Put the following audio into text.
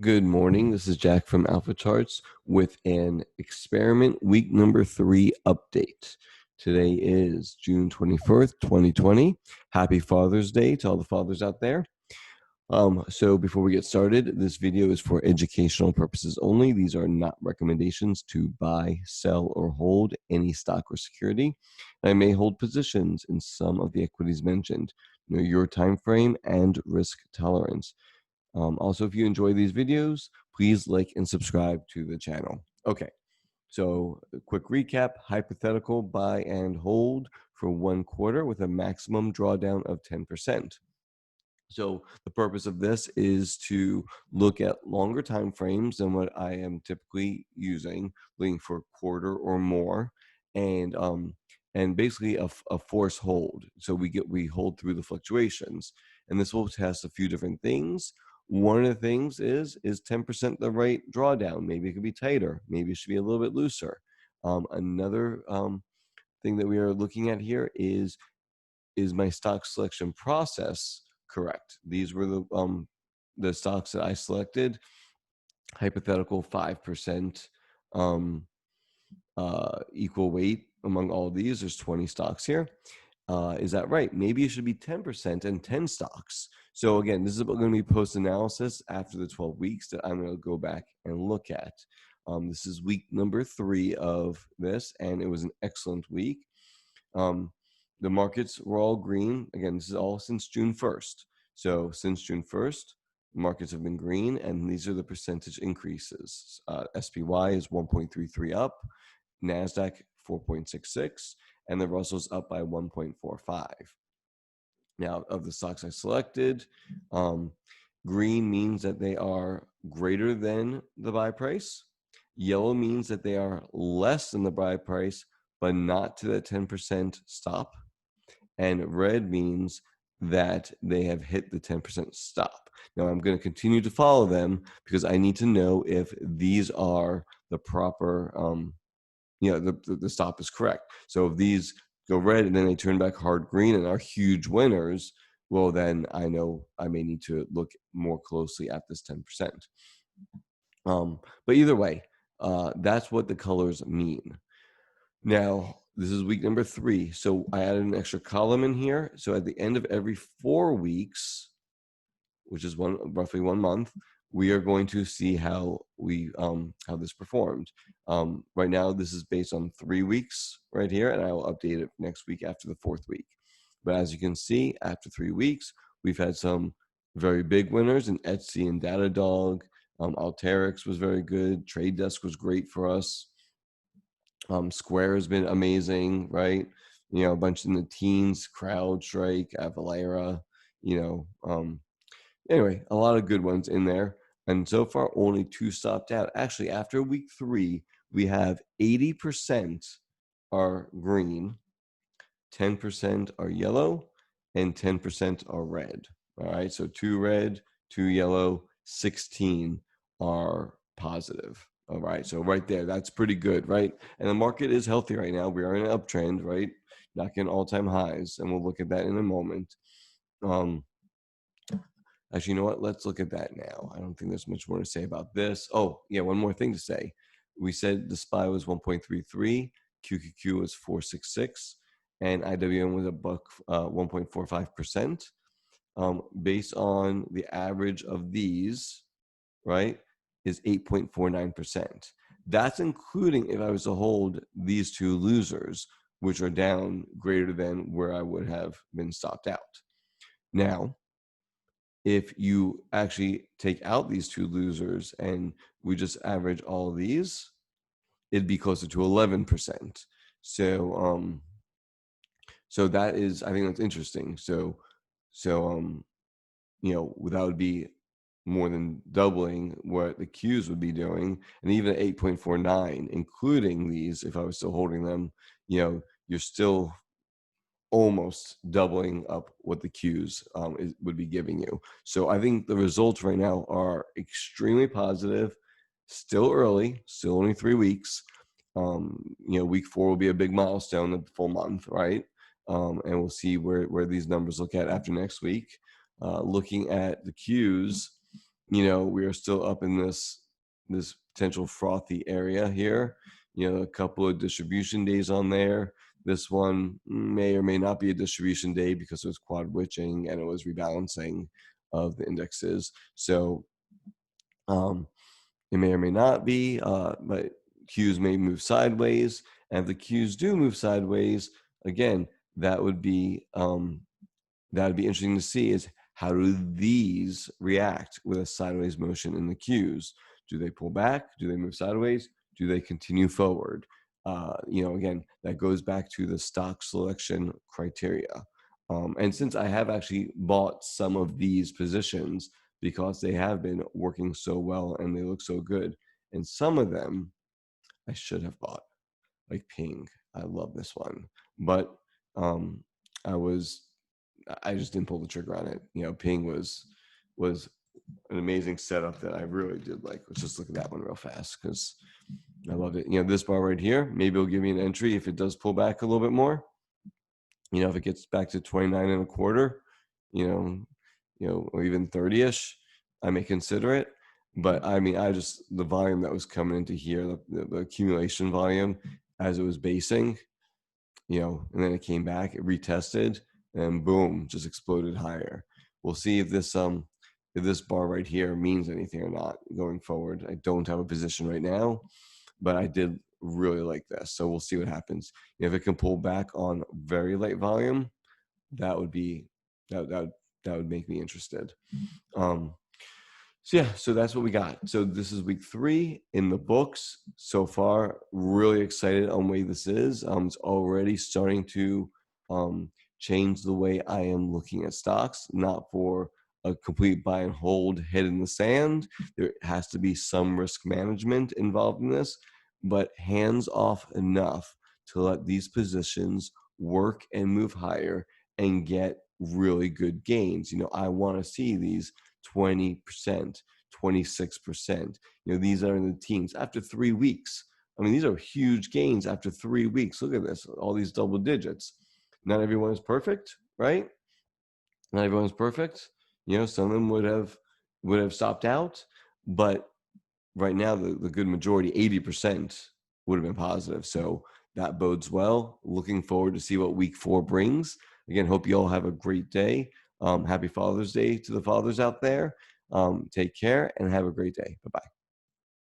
Good morning. This is Jack from Alpha Charts with an experiment week number 3 update. Today is June 21st, 2020. Happy Father's Day to all the fathers out there. So before we get started, this video is for educational purposes only. These are not recommendations to buy, sell, or hold any stock or security. I may hold positions in some of the equities mentioned. Know your time frame and risk tolerance. Also, if you enjoy these videos, please like and subscribe to the channel. Okay, so a quick recap: hypothetical buy and hold for 1 quarter with a maximum drawdown of 10%. So the purpose of this is to look at longer time frames than what I am typically using, looking for a quarter or more, and basically a force hold. So we hold through the fluctuations, and this will test a few different things. One of the things is 10% the right drawdown? Maybe it could be tighter. Maybe it should be a little bit looser. Another thing that we are looking at here is my stock selection process correct? These were the stocks that I selected. Hypothetical 5% um, equal weight among all of these. There's 20 stocks here. Is that right? Maybe it should be 10% and 10 stocks. So again, this is going to be post-analysis after the 12 weeks that I'm going to go back and look at. This is week number 3 of this, and it was an excellent week. The markets were all green. Again, this is all since June 1st. So since June 1st, markets have been green, and these are the percentage increases. SPY is 1.33 up, NASDAQ 4.66, and the Russell's up by 1.45. Now, of the stocks I selected, green means that they are greater than the buy price. Yellow means that they are less than the buy price, but not to the 10% stop. And red means that they have hit the 10% stop. Now I'm going to continue to follow them because I need to know if these are the proper, the stop is correct. So if these go red and then they turn back hard green and are huge winners, well, then I know I may need to look more closely at this 10%. But either way, that's what the colors mean. Now, this is week number 3. So I added an extra column in here. So at the end of every 4 weeks, which is roughly 1 month, we are going to see how this performed. Right now, this is based on 3 weeks right here, and I will update it next week after the 4th week. But as you can see, after 3 weeks, we've had some very big winners in Etsy and Datadog. Alteryx was very good. Trade Desk was great for us. Square has been amazing, right? A bunch in the teens, CrowdStrike, Avalara, anyway, a lot of good ones in there. And so far, only 2 stopped out. Actually, after week 3, we have 80% are green, 10% are yellow, and 10% are red. All right, so 2 red, 2 yellow, 16 are positive. All right, so right there, that's pretty good, right? And the market is healthy right now. We are in an uptrend, right? Knocking all-time highs, and we'll look at that in a moment. Actually, you know what? Let's look at that now. I don't think there's much more to say about this. Oh, yeah, one more thing to say. We said the SPY was 1.33, QQQ was 466, and IWM was a buck 1.45%. Based on the average of these, right, is 8.49%. That's including if I was to hold these 2 losers, which are down greater than where I would have been stopped out. Now, if you actually take out these 2 losers and we just average all of these, it'd be closer to 11%. So that is, I think that's interesting. So that would be more than doubling what the Qs would be doing, and even at 8.49, including these, if I was still holding them, you're still almost doubling up what the Qs would be giving you. So I think the results right now are extremely positive. Still early, still only 3 weeks. Week 4 will be a big milestone, the full month, right? And we'll see where these numbers look at after next week. Looking at the Qs, we are still up in this potential frothy area here. A couple of distribution days on there. This one may or may not be a distribution day because it was quad witching and it was rebalancing of the indexes. So um, it may or may not be, but Qs may move sideways. And if the Qs do move sideways, again, that would be interesting to see is how do these react with a sideways motion in the Qs? Do they pull back? Do they move sideways? Do they continue forward? Again, that goes back to the stock selection criteria. And since I have actually bought some of these positions because they have been working so well and they look so good, and some of them I should have bought, like Ping. I love this one, but um, I was I just didn't pull the trigger on it. Ping was an amazing setup that I really did like. Let's just look at that one real fast because I loved it. This bar right here, maybe it'll give me an entry if it does pull back a little bit more. If it gets back to 29 and a quarter, or even 30ish, I may consider it. But I mean, the volume that was coming into here, the accumulation volume as it was basing, and then it came back, it retested, and boom, just exploded higher. We'll see if this bar right here means anything or not going forward. I don't have a position right now, but I did really like this. So we'll see what happens. If it can pull back on very light volume, that would be that would make me interested. So that's what we got. So this is week 3 in the books so far. Really excited on the way this is. It's already starting to change the way I am looking at stocks, not for a complete buy and hold head in the sand. There has to be some risk management involved in this, but hands off enough to let these positions work and move higher and get really good gains. I want to see these 20%, 26%. These are in the teens after 3 weeks. I mean, these are huge gains after 3 weeks. Look at this, all these double digits. Not everyone is perfect, right? Not everyone's perfect. Some of them would have stopped out, but right now the good majority, 80%, would have been positive. So that bodes well. Looking forward to see what week 4 brings. Again, hope you all have a great day. Happy Father's Day to the fathers out there. Take care and have a great day. Bye-bye.